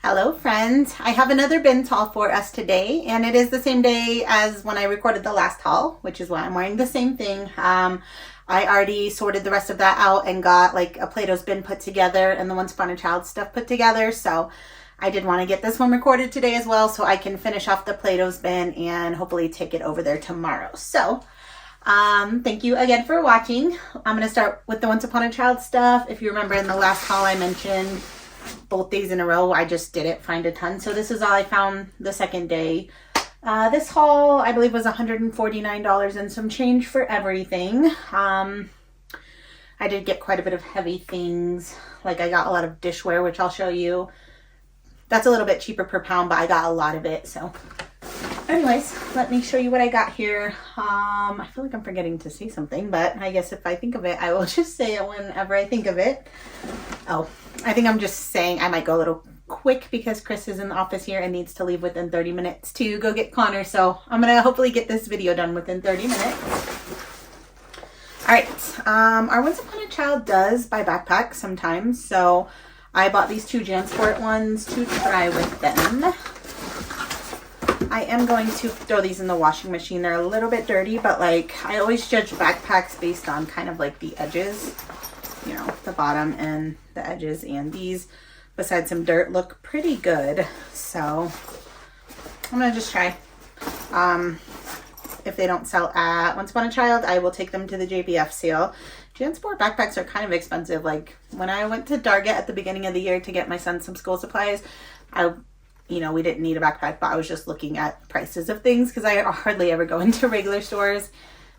Hello friends, I have another bins haul for us today, and it is the same day as when I recorded the last haul, which is why I'm wearing the same thing. I already sorted the rest of that out and got like a Plato's bin put together and the Once Upon a Child stuff put together, so I did want to get this one recorded today as well so I can finish off the Plato's bin and hopefully take it over there tomorrow. So thank you again for watching. I'm going to start with the Once Upon a Child stuff. If you remember in the last haul I mentioned both days in a row I just didn't find a ton, so this is all I found the second day. This haul I believe was $149 and some change for everything. I did get quite a bit of heavy things, like I got a lot of dishware, which I'll show you. That's a little bit cheaper per pound, but I got a lot of it. So anyways, let me show you what I got here. I feel like I'm forgetting to say something, but I guess if I think of it, I will just say it whenever I think of it. Oh, I think I'm just saying I might go a little quick because Chris is in the office here and needs to leave within 30 minutes to go get Connor. So I'm going to hopefully get this video done within 30 minutes. All right. Our Once Upon a Child does buy backpacks sometimes. So I bought these two JanSport ones to try with them. I am going to throw these in the washing machine. They're a little bit dirty, but like I always judge backpacks based on kind of like the edges, you know, the bottom and the edges, and these, besides some dirt, look pretty good. So I'm gonna just try. If they don't sell at Once Upon a Child, I will take them to the JBF sale. JanSport backpacks are kind of expensive. Like when I went to Target at the beginning of the year to get my son some school supplies, we didn't need a backpack, but I was just looking at prices of things because I hardly ever go into regular stores.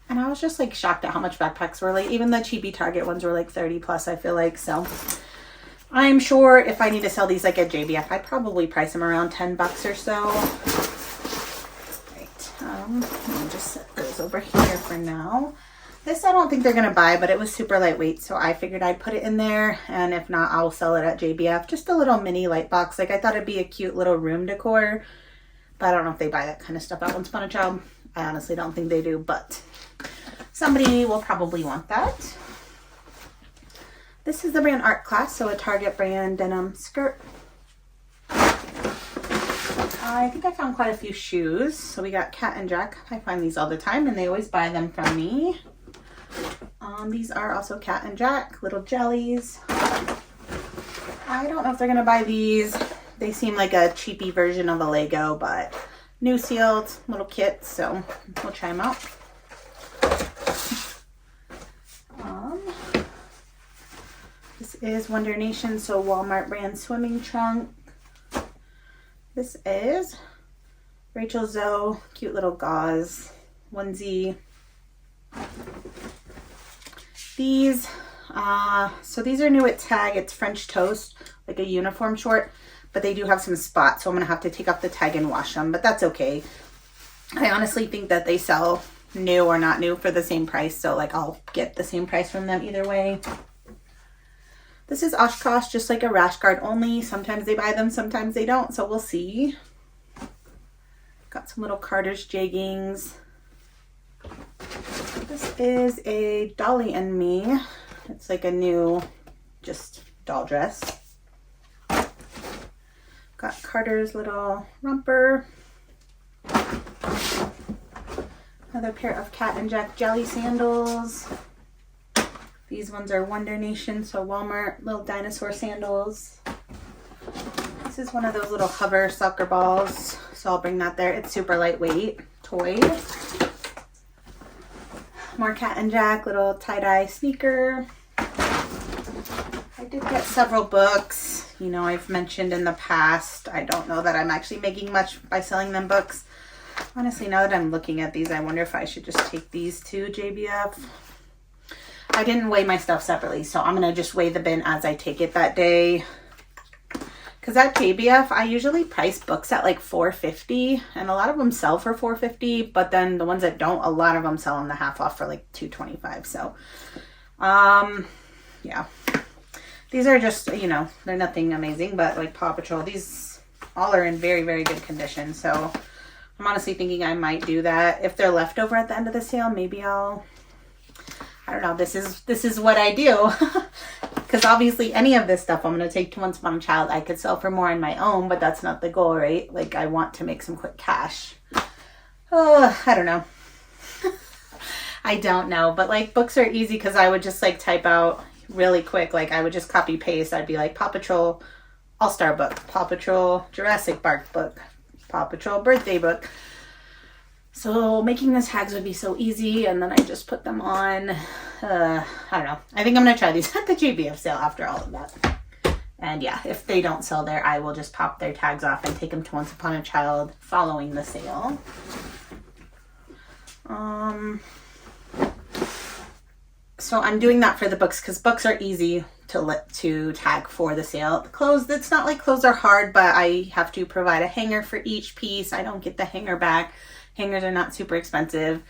And I was just like shocked at how much backpacks were. Like even the cheapy Target ones were like 30 plus, I feel like. So I'm sure if I need to sell these like at JBF, I'd probably price them around 10 bucks or so. Right. Let me just set those over here for now. This I don't think they're going to buy, but it was super lightweight, so I figured I'd put it in there, and if not, I'll sell it at JBF. Just a little mini light box. Like, I thought it'd be a cute little room decor, but I don't know if they buy that kind of stuff at Once Upon a Child. I honestly don't think they do, but somebody will probably want that. This is the brand Art Class, so a Target brand denim skirt. I think I found quite a few shoes. So we got Cat and Jack. I find these all the time, and they always buy them from me. These are also Cat and Jack, little jellies. I don't know if they're going to buy these. They seem like a cheapy version of a Lego, but new sealed little kits, so we'll try them out. This is Wonder Nation, so Walmart brand swimming trunk. This is Rachel Zoe, cute little gauze onesie. These, so these are new at Tag. It's French toast, like a uniform short, but they do have some spots, so I'm gonna have to take off the tag and wash them, but that's okay. I honestly think that they sell new or not new for the same price, so like I'll get the same price from them either way. This is Oshkosh, just like a rash guard only. Sometimes they buy them, sometimes they don't, so we'll see. Got some little Carter's jeggings. This is a Dolly and Me. It's like a new, just doll dress. Got Carter's little romper. Another pair of Cat and Jack jelly sandals. These ones are Wonder Nation, so Walmart little dinosaur sandals. This is one of those little hover soccer balls, so I'll bring that there. It's super lightweight toy. More Cat and Jack, little tie-dye sneaker. I did get several books. You know, I've mentioned in the past, I don't know that I'm actually making much by selling them books. Honestly, now that I'm looking at these, I wonder if I should just take these to JBF. I didn't weigh my stuff separately, so I'm going to just weigh the bin as I take it that day. Because at JBF, I usually price books at like $4.50, and a lot of them sell for $4.50, but then the ones that don't, a lot of them sell on the half off for like $2.25. So, yeah. These are just, you know, they're nothing amazing, but like Paw Patrol, these all are in very, very good condition. So I'm honestly thinking I might do that. If they're left over at the end of the sale, maybe I don't know, this is what I do. because obviously any of this stuff I'm going to take to Once Upon a Child, I could sell for more on my own, but that's not the goal, right? Like, I want to make some quick cash. I don't know. I don't know, but like books are easy because I would just like type out really quick. Like I would just copy paste. I'd be like Paw Patrol All-Star book, Paw Patrol Jurassic Park book, Paw Patrol birthday book. So making the tags would be so easy, and then I just put them on. I don't know. I think I'm going to try these at the JBF sale after all of that. And yeah, if they don't sell there, I will just pop their tags off and take them to Once Upon a Child following the sale. So I'm doing that for the books because books are easy to tag for the sale. The clothes, it's not like clothes are hard, but I have to provide a hanger for each piece. I don't get the hanger back. Hangers are not super expensive,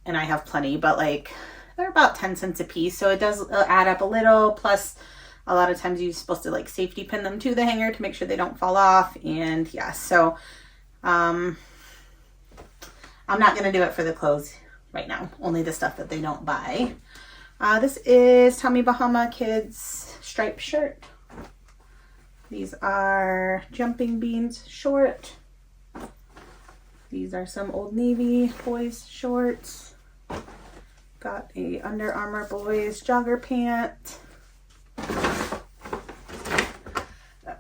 and I have plenty, but like they're about 10 cents a piece, so it does add up a little. Plus a lot of times you're supposed to like safety pin them to the hanger to make sure they don't fall off. And yeah, so I'm not gonna do it for the clothes right now, only the stuff that they don't buy. This is Tommy Bahama Kids striped shirt. These are Jumping Beans short. These are some Old Navy boys shorts. Got a Under Armour boys jogger pant.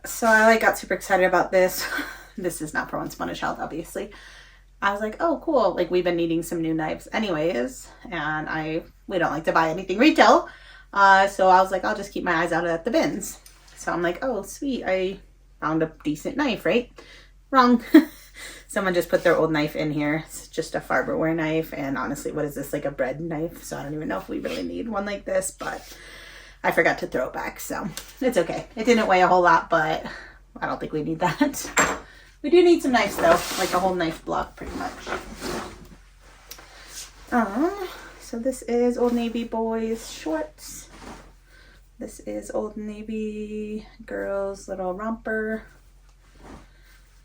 So I like got super excited about this. This is not for Once Upon a Child, obviously. I was like, oh cool, like we've been needing some new knives anyways, and we don't like to buy anything retail, so I was like, I'll just keep my eyes out at the bins. So I'm like, oh sweet, I found a decent knife, right? Wrong. Someone just put their old knife in here. It's just a Farberware knife, and honestly, what is this, like a bread knife? So I don't even know if we really need one like this, but I forgot to throw it back, so it's okay. It didn't weigh a whole lot, but I don't think we need that. We do need some knives though, like a whole knife block pretty much. So this is Old Navy boys shorts. This is Old Navy girls little romper.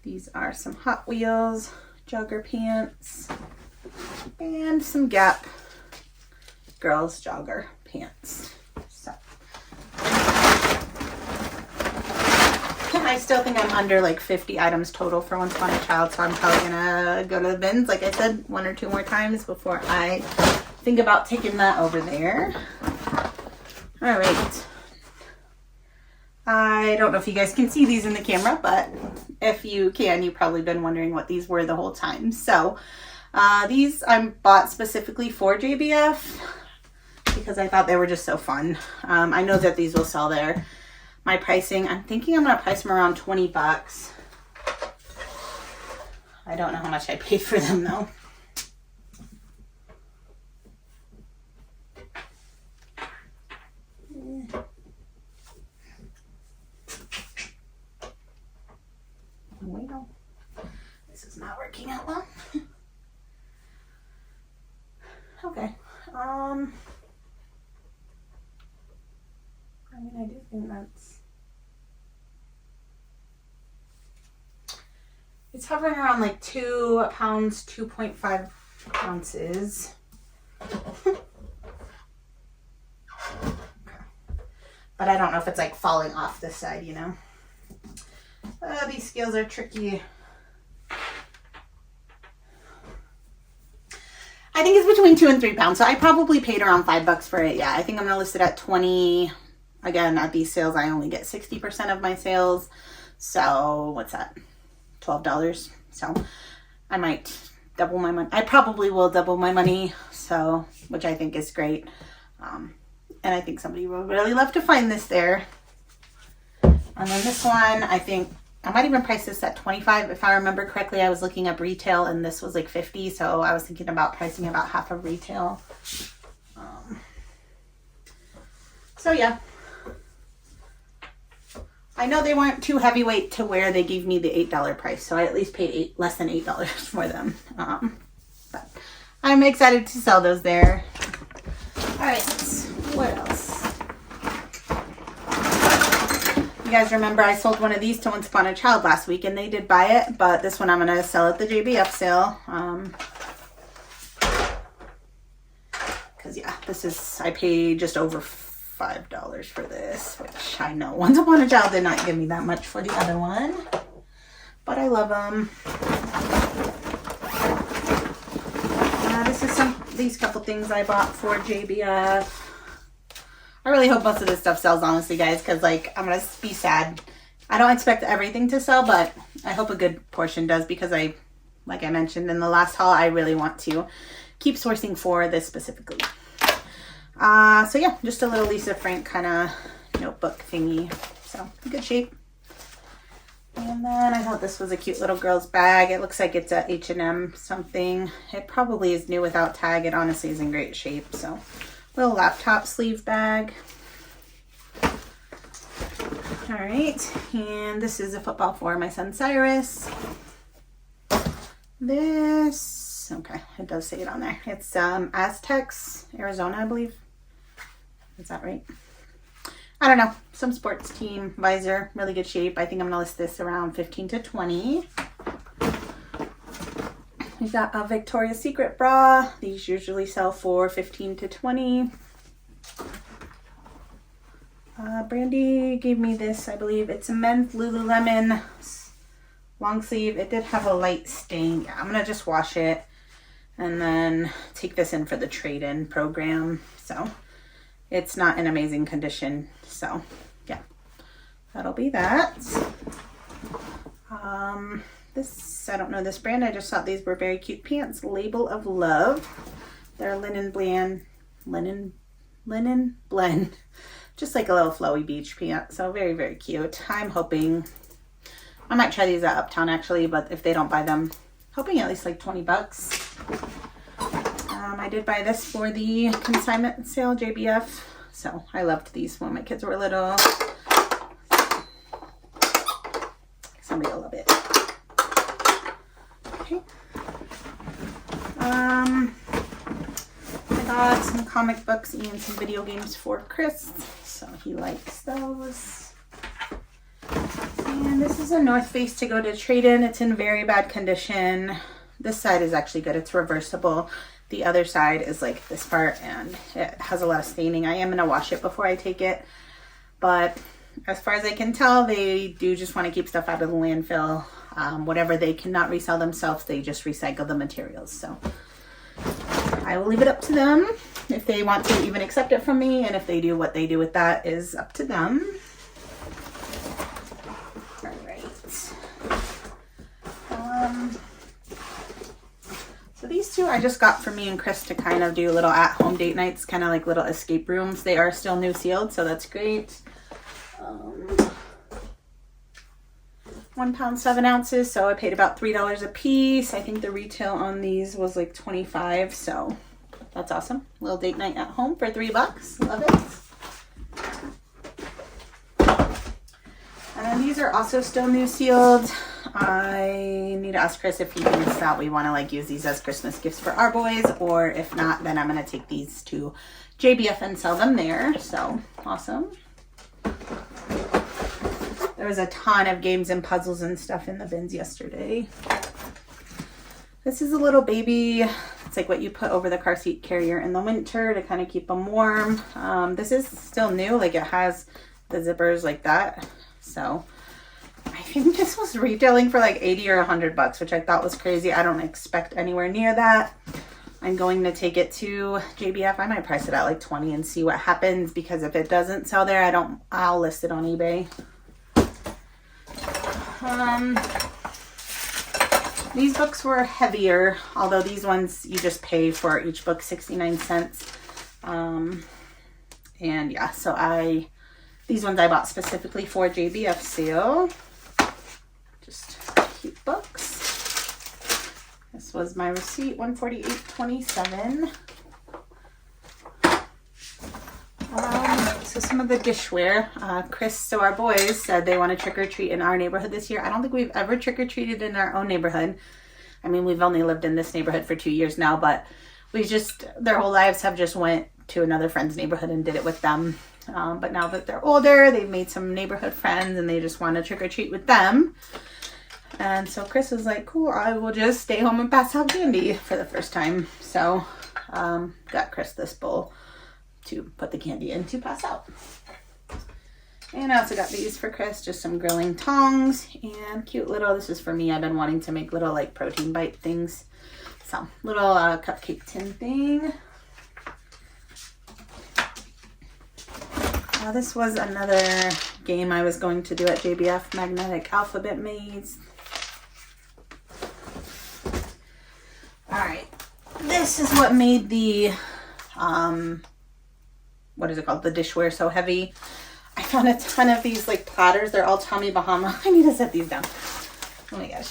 These are some Hot Wheels jogger pants and some Gap girls jogger pants. So I still think I'm under like 50 items total for Once Upon a Child, so I'm probably gonna go to the bins, like I said, 1 or 2 more times before I think about taking that over there. All right. I don't know if you guys can see these in the camera, but if you can, you've probably been wondering what these were the whole time. So these I bought specifically for JBF because I thought they were just so fun. I know that these will sell there. My pricing, I'm thinking I'm going to price them around 20 bucks. I don't know how much I paid for them though. Well, this is not working out well. Okay. I mean, I do think it's hovering around like 2 pounds, 2.5 ounces. Okay. But I don't know if it's like falling off this side, you know. These scales are tricky. I think it's between 2 and 3 pounds. So I probably paid around $5 for it. Yeah, I think I'm going to list it at 20. Again, at these sales, I only get 60% of my sales. So what's that? $12. So I might double my money. I probably will double my money. So, which I think is great. And I think somebody will really love to find this there. And then this one, I think I might even price this at 25. If I remember correctly, I was looking up retail and this was like 50. So I was thinking about pricing about half of retail. So yeah. I know they weren't too heavyweight to where they gave me the $8 price. So I at least paid less than $8 for them. But I'm excited to sell those there. All right, what else? You guys remember I sold one of these to Once Upon a Child last week and they did buy it, but this one I'm going to sell at the JBF sale. Because yeah, this is, I paid just over $5 for this, which I know Once Upon a Child did not give me that much for the other one, but I love them. This is these couple things I bought for JBF. I really hope most of this stuff sells, honestly, guys, because like I'm gonna be sad. I don't expect everything to sell, but I hope a good portion does, because like I mentioned in the last haul, I really want to keep sourcing for this specifically. So yeah, just a little Lisa Frank kind of notebook thingy. So good shape. And then I thought this was a cute little girl's bag. It looks like it's a H&M something. It probably is new without tag. It honestly is in great shape. So little laptop sleeve bag. All right, and this is a football for my son Cyrus. This, okay, it does say it on there. It's Aztecs, Arizona, I believe. Is that right? I don't know. Some sports team visor, really good shape. I think I'm gonna list this around 15 to 20. We got a Victoria's Secret bra. These usually sell for 15 to 20. Brandy gave me this, I believe. It's a men's Lululemon long sleeve. It did have a light stain. Yeah, I'm gonna just wash it and then take this in for the trade-in program. So it's not in amazing condition. So yeah, that'll be that. This, I don't know this brand. I just thought these were very cute pants. Label of Love. They're linen blend. Just like a little flowy beach pant. So very, very cute. I'm hoping, I might try these at Uptown actually, but if they don't buy them, hoping at least like 20 bucks. I did buy this for the consignment sale, JBF. So I loved these when my kids were little. Somebody will love it. Okay. I got some comic books and some video games for Chris, so he likes those. And this is a North Face to go to trade-in. It's in very bad condition. This side is actually good. It's reversible. The other side is like this part, and it has a lot of staining. I am going to wash it before I take it, but as far as I can tell, they do just want to keep stuff out of the landfill. Whatever they cannot resell themselves, they just recycle the materials. So I will leave it up to them if they want to even accept it from me, and if they do, what they do with that is up to them. All right. So these two I just got for me and Chris to kind of do little at-home date nights, kind of like little escape rooms. They are still new sealed, so that's great. 1 pound 7 ounces, so I paid about $3 a piece. I think the retail on these was like 25, so that's awesome. Little date night at home for $3. Love it. And then these are also still new sealed. I need to ask Chris if he thinks that we want to like use these as Christmas gifts for our boys, or if not, then I'm going to take these to JBF and sell them there. So awesome. There was a ton of games and puzzles and stuff in the bins yesterday. This is a little baby. It's like what you put over the car seat carrier in the winter to kind of keep them warm. This is still new. Like it has the zippers like that. So I think this was retailing for like 80 or 100 bucks, which I thought was crazy. I don't expect anywhere near that. I'm going to take it to JBF. I might price it at like 20 and see what happens, because if it doesn't sell there, I'll list it on eBay. These books were heavier, although these ones you just pay for each book 69 cents. And yeah, so these ones I bought specifically for JBF sale. Just cute books. This was my receipt, $148.27. So some of the dishware, Chris, so our boys said they want to trick or treat in our neighborhood this year. I don't think we've ever trick or treated in our own neighborhood. I mean, we've only lived in this neighborhood for 2 years now, but their whole lives have just went to another friend's neighborhood and did it with them. But now that they're older, they've made some neighborhood friends and they just want to trick or treat with them. And so Chris was like, cool, I will just stay home and pass out candy for the first time. So got Chris this bowl. to put the candy in to pass out. And I also got these for Chris, just some grilling tongs and cute little, this is for me, I've been wanting to make little like protein bite things. So little cupcake tin thing. This was another game I was going to do at JBF, Magnetic Alphabet Maze. Alright, this is what made the, what is it called? The dishware so heavy. I found a ton of these like platters. They're all Tommy Bahama. I need to set these down. Oh my gosh.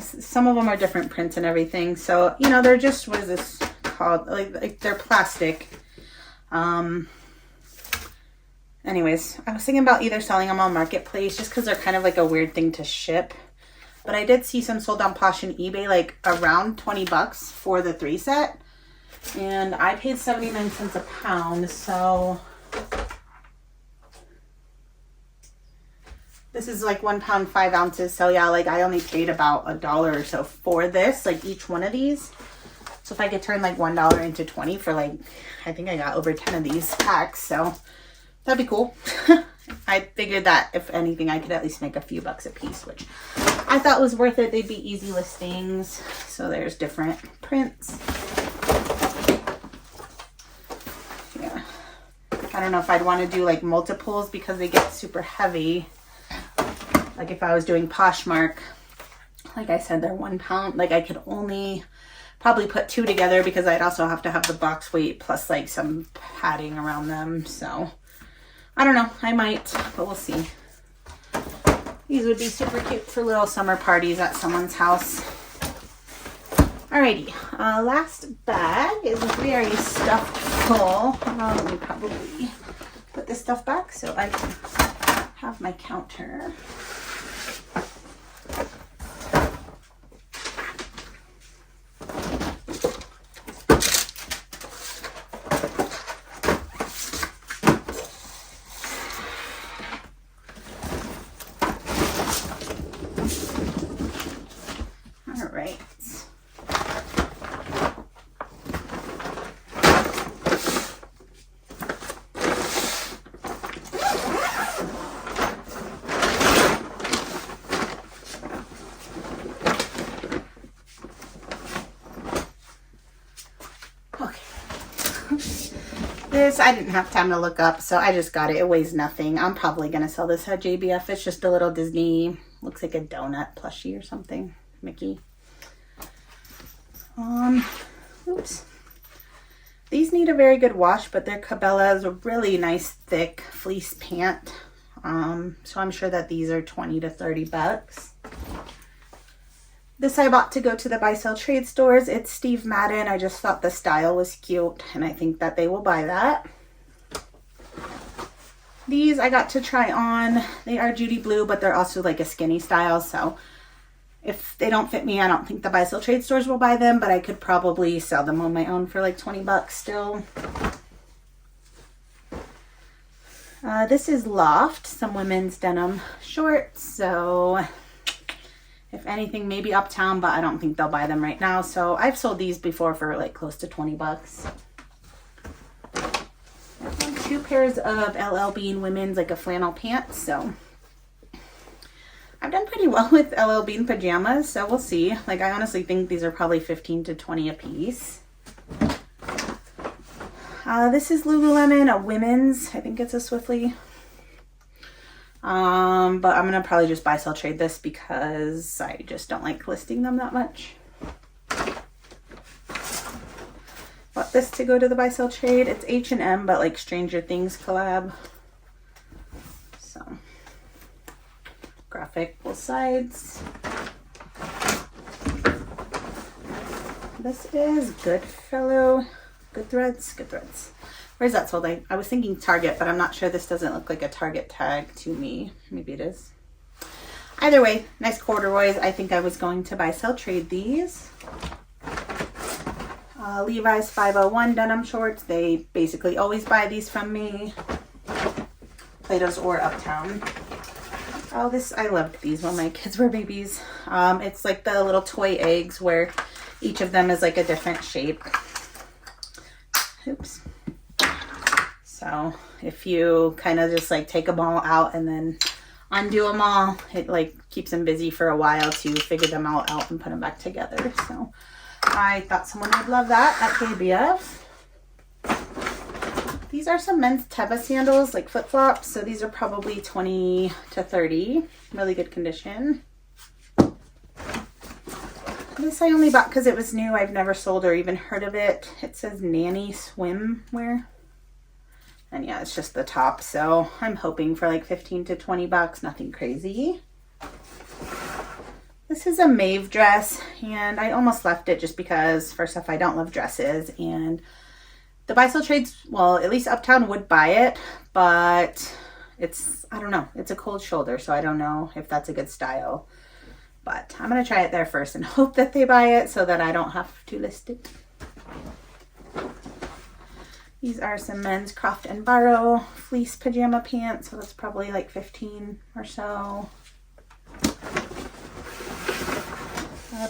Some of them are different prints and everything. So, you know, they're just, what is this called? Like they're plastic. Anyways, I was thinking about either selling them on Marketplace just because they're kind of like a weird thing to ship. But I did see some sold on Posh and eBay like around 20 bucks for the 3 set. And I paid 79 cents a pound. So this is like 1 pound, 5 ounces. So yeah, like I only paid about $1 or so for this, like each one of these. So if I could turn like $1 into 20 for like, I think I got over 10 of these packs. So that'd be cool. I figured that if anything, I could at least make a few bucks a piece, which I thought was worth it. They'd be easy listings. So there's different prints. Yeah. I don't know if I'd want to do like multiples because they get super heavy. Like if I was doing Poshmark, like I said, they're 1 pound. Like I could only probably put 2 together because I'd also have to have the box weight plus like some padding around them. So I don't know, I might, but we'll see. These would be super cute for little summer parties at someone's house. Alrighty, last bag is very stuffed full. Let me probably put this stuff back so I can have my counter. This I didn't have time to look up, so I just got it. It weighs nothing. I'm probably gonna sell this at JBF. It's just a little Disney, looks like a donut plushie or something. Mickey. Oops. These need a very good wash, but their Cabela is a really nice thick fleece pant. So I'm sure that these are 20 to 30 bucks. This I bought to go to the buy sell trade stores. It's Steve Madden. I just thought the style was cute and I think that they will buy that. These I got to try on. They are Judy Blue, but they're also like a skinny style. So if they don't fit me, I don't think the buy sell trade stores will buy them, but I could probably sell them on my own for like 20 bucks still. This is Loft, some women's denim shorts. So if anything, maybe Uptown, but I don't think they'll buy them right now. So I've sold these before for like close to 20 bucks. 2 pairs of LL Bean women's, like a flannel pants. So I've done pretty well with LL Bean pajamas. So we'll see. Like I honestly think these are probably 15 to 20 a piece. This is Lululemon, a women's. I think it's a Swiftly. But I'm going to probably just buy sell trade this because I just don't like listing them that much. Bought this to go to the buy sell trade. It's H&M, but like Stranger Things collab. So graphic both sides. This is Goodfellow. Good Threads. Where's that sold? I was thinking Target, but I'm not sure. This doesn't look like a Target tag to me. Maybe it is. Either way, nice corduroys. I think I was going to buy sell trade these. Levi's 501 denim shorts. They basically always buy these from me. Plato's or Uptown. Oh, I loved these when my kids were babies. It's like the little toy eggs where each of them is like a different shape. Oops. So if you kind of just like take them all out and then undo them all, it like keeps them busy for a while to figure them all out and put them back together. So I thought someone would love that at KBF. These are some men's Teva sandals, like flip-flops. So these are probably 20 to 30. Really good condition. This I only bought because it was new. I've never sold or even heard of it. It says Nanny Swimwear. And yeah, it's just the top. So I'm hoping for like 15 to 20 bucks. Nothing crazy. This is a Maeve dress. And I almost left it just because, first off, I don't love dresses. And the buy-sell trades, well, at least Uptown would buy it, but it's, I don't know, it's a cold shoulder, so I don't know if that's a good style. But I'm going to try it there first and hope that they buy it so that I don't have to list it. These are some men's Croft and Barrow fleece pajama pants, so that's probably like 15 or so.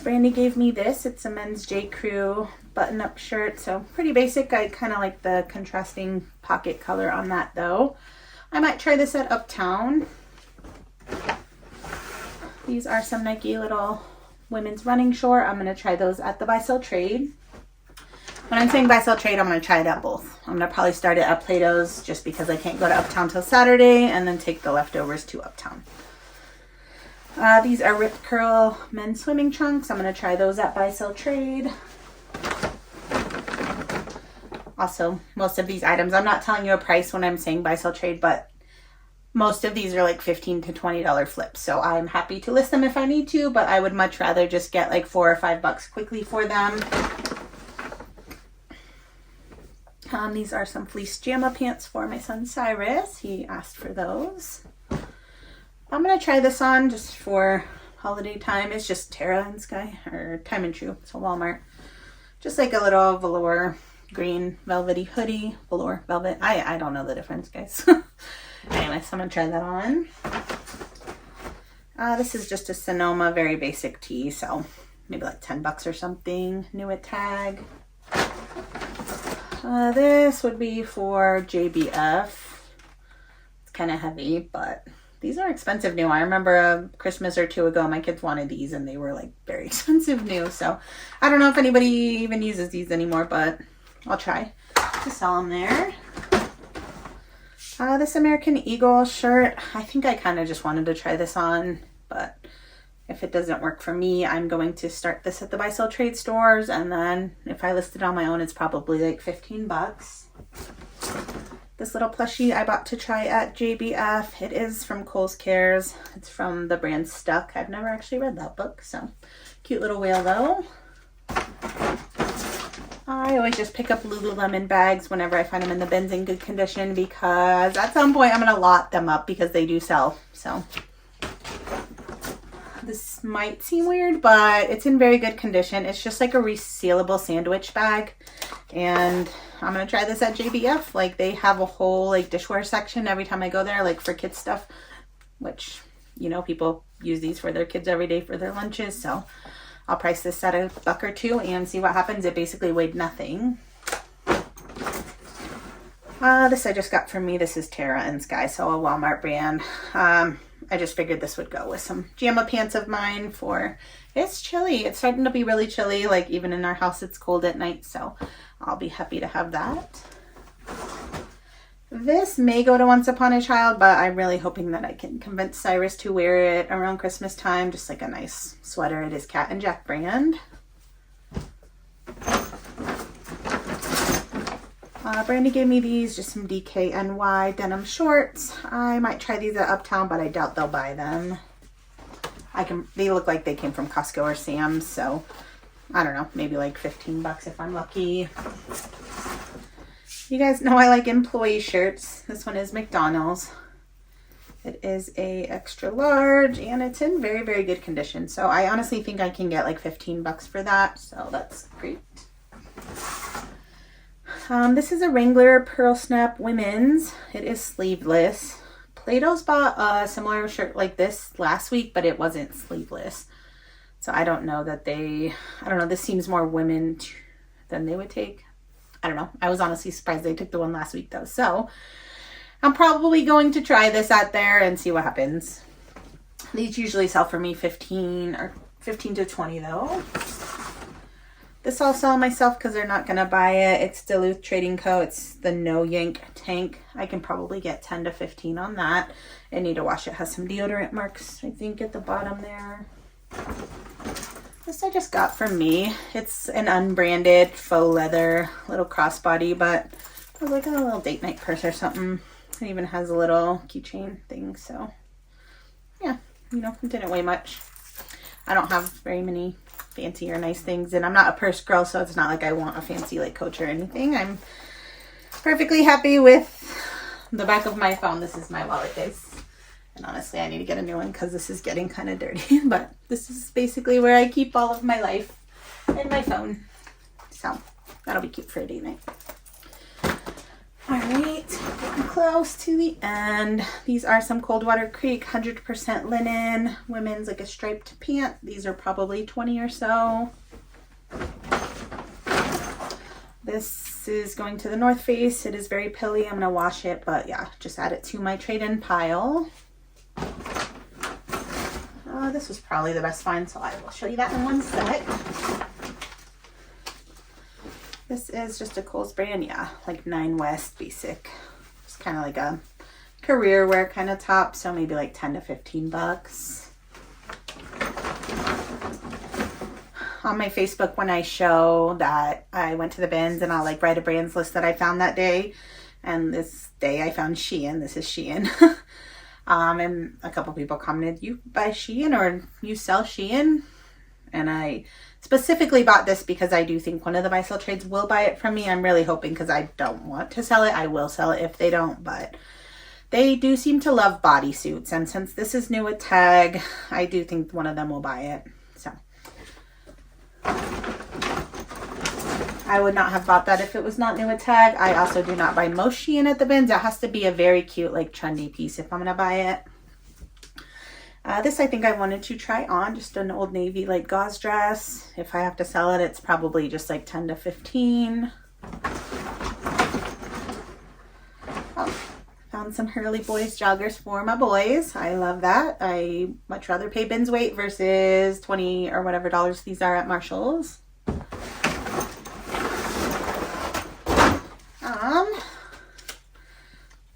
Brandy gave me this. It's a men's J. Crew button-up shirt, so pretty basic. I kind of like the contrasting pocket color on that, though. I might try this at Uptown. These are some Nike little women's running short. I'm going to try those at the buy-sell trade. When I'm saying buy-sell trade, I'm going to try it at both. I'm going to probably start it at Plato's just because I can't go to Uptown till Saturday, and then take the leftovers to Uptown. These are Rip Curl men's swimming trunks. I'm going to try those at buy-sell trade. Also, most of these items, I'm not telling you a price when I'm saying buy-sell trade, but most of these are like $15 to $20 flips. So I'm happy to list them if I need to, but I would much rather just get like $4 or $5 quickly for them. These are some fleece JAMA pants for my son Cyrus. He asked for those. I'm going to try this on just for holiday time. It's just Tara and Sky, or Time and True, so Walmart. Just like a little velour green velvety hoodie. Velour, velvet. I don't know the difference, guys. Anyway, so I'm going to try that on. This is just a Sonoma, very basic tee, so maybe like $10 or something. New at tag. This would be for JBF. It's kind of heavy, but these are expensive new. I remember a Christmas or two ago, my kids wanted these and they were like very expensive new. So I don't know if anybody even uses these anymore, but I'll try to sell them there. This American Eagle shirt, I think I kind of just wanted to try this on, but if it doesn't work for me, I'm going to start this at the buy-sell trade stores, and then if I list it on my own, it's probably like 15 bucks. This little plushie I bought to try at JBF. It is from Kohl's Cares. It's from the brand Stuck. I've never actually read that book, so cute little whale though. I always just pick up Lululemon bags whenever I find them in the bins in good condition, because at some point I'm going to lot them up because they do sell. So this might seem weird, but it's in very good condition. It's just like a resealable sandwich bag, and I'm going to try this at JBF. Like, they have a whole like dishware section every time I go there, like for kids stuff, which, you know, people use these for their kids every day for their lunches. So I'll price this at $1 or $2 and see what happens. It basically weighed nothing. This I just got from me. This is Tara and Sky, so a Walmart brand. I just figured this would go with some JAMA pants of mine for, it's chilly. It's starting to be really chilly. Like, even in our house, it's cold at night, so I'll be happy to have that. This may go to Once Upon a Child, but I'm really hoping that I can convince Cyrus to wear it around Christmas time. Just like a nice sweater. It is Cat and Jack brand. Brandy gave me these, just some DKNY denim shorts. I might try these at Uptown, but I doubt they'll buy them. They look like they came from Costco or Sam's, so I don't know, maybe like 15 bucks if I'm lucky. You guys know I like employee shirts. This one is McDonald's. It is a extra large, and it's in very, very good condition. So I honestly think I can get like 15 bucks for that, so that's great. This is a Wrangler Pearl Snap women's. It is sleeveless. Plato's bought a similar shirt like this last week, but it wasn't sleeveless. So I don't know that I don't know, this seems more women than they would take. I don't know. I was honestly surprised they took the one last week though. So I'm probably going to try this out there and see what happens. These usually sell for me 15 to 20 though. This I'll sell myself because they're not going to buy it. It's Duluth Trading Co. It's the No Yank tank. I can probably get 10 to 15 on that. I need to wash it. It has some deodorant marks, I think, at the bottom there. This I just got from me. It's an unbranded faux leather little crossbody, but it was like a little date night purse or something. It even has a little keychain thing, so yeah, you know, it didn't weigh much. I don't have very many fancy or nice things, and I'm not a purse girl, so it's not like I want a fancy like Coach or anything. I'm perfectly happy with the back of my phone. This is my wallet, guys. And honestly, I need to get a new one because this is getting kind of dirty. But this is basically where I keep all of my life in my phone. So that'll be cute for a date night. All right, getting close to the end. These are some Coldwater Creek 100% linen women's, like a striped pant. These are probably 20 or so. This is going to the North Face. It is very pilly. I'm gonna wash it, but yeah, just add it to my trade-in pile. This was probably the best find, so I will show you that in one sec. This is just a Kohl's brand, yeah, like 9 West basic. It's kind of like a career wear kind of top, so maybe like 10 to 15 bucks. On my Facebook, when I show that I went to the bins, and I'll like write a brands list that I found that day, and this day I found Shein. This is Shein. And a couple people commented, you buy Shein or you sell Shein? And I specifically bought this because I do think one of the buy sell trades will buy it from me. I'm really hoping, because I don't want to sell it. I will sell it if they don't, but they do seem to love bodysuits, and since this is new with tag, I do think one of them will buy it. So I would not have bought that if it was not new with tag. I also do not buy most Shein at the bins. It has to be a very cute, like trendy piece if I'm gonna buy it. This I think I wanted to try on, just an Old Navy like gauze dress. If I have to sell it, it's probably just like 10 to 15. Oh, found some Hurley Boys joggers for my boys. I love that. I much rather pay bins weight versus 20 or whatever dollars these are at Marshall's.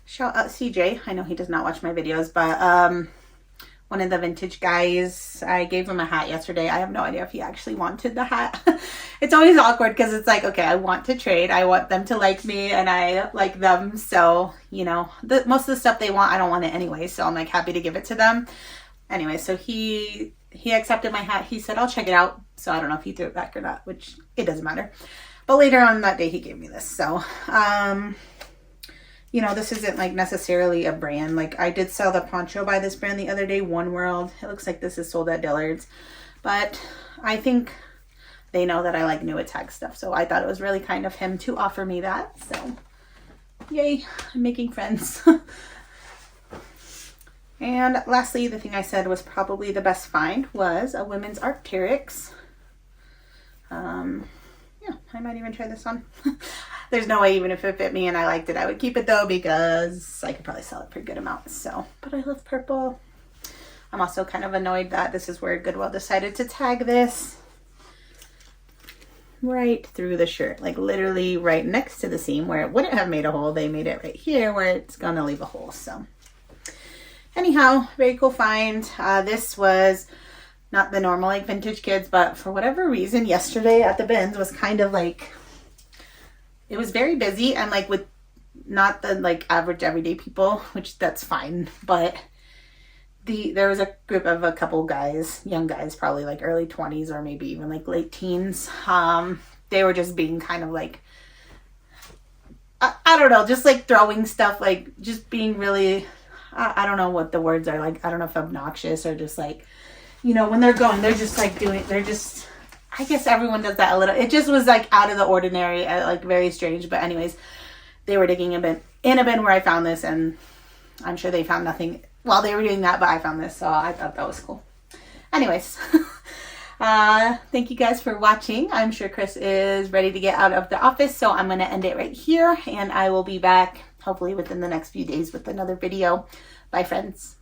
Shout out CJ. I know he does not watch my videos, but one of the vintage guys, I gave him a hat yesterday. I have no idea if he actually wanted the hat. It's always awkward because it's like, okay, I want to trade. I want them to like me and I like them. So, you know, most of the stuff they want, I don't want it anyway. So I'm like happy to give it to them. Anyway, so he accepted my hat. He said, I'll check it out. So I don't know if he threw it back or not, which it doesn't matter. But later on that day, he gave me this. So, you know, this isn't like necessarily a brand. Like I did sell the poncho by this brand the other day, One World. It looks like this is sold at Dillard's, but I think they know that I like new at tag stuff. So I thought it was really kind of him to offer me that. So yay, I'm making friends. And lastly, the thing I said was probably the best find was a women's Arc'teryx. Yeah, I might even try this on. There's no way, even if it fit me and I liked it, I would keep it though, because I could probably sell it for a good amount. So, but I love purple. I'm also kind of annoyed that this is where Goodwill decided to tag this right through the shirt, like literally right next to the seam where it wouldn't have made a hole. They made it right here where it's gonna leave a hole. So anyhow, very cool find. This was not the normal like vintage kids, but for whatever reason yesterday at the bins was kind of like, it was very busy, and like with not the like average everyday people, which that's fine, but there was a group of a couple guys, young guys, probably like early 20s or maybe even like late teens. They were just being kind of like, I don't know, just like throwing stuff, like just being really, I don't know what the words are, like I don't know if obnoxious or just like, you know, when they're going, they're just like they're just, I guess everyone does that a little. It just was like out of the ordinary, like very strange. But anyways, they were digging in a bin where I found this, and I'm sure they found nothing while they were doing that, but I found this, so I thought that was cool. Anyways, Thank you guys for watching. I'm sure Chris is ready to get out of the office, so I'm going to end it right here, and I will be back hopefully within the next few days with another video. Bye, friends.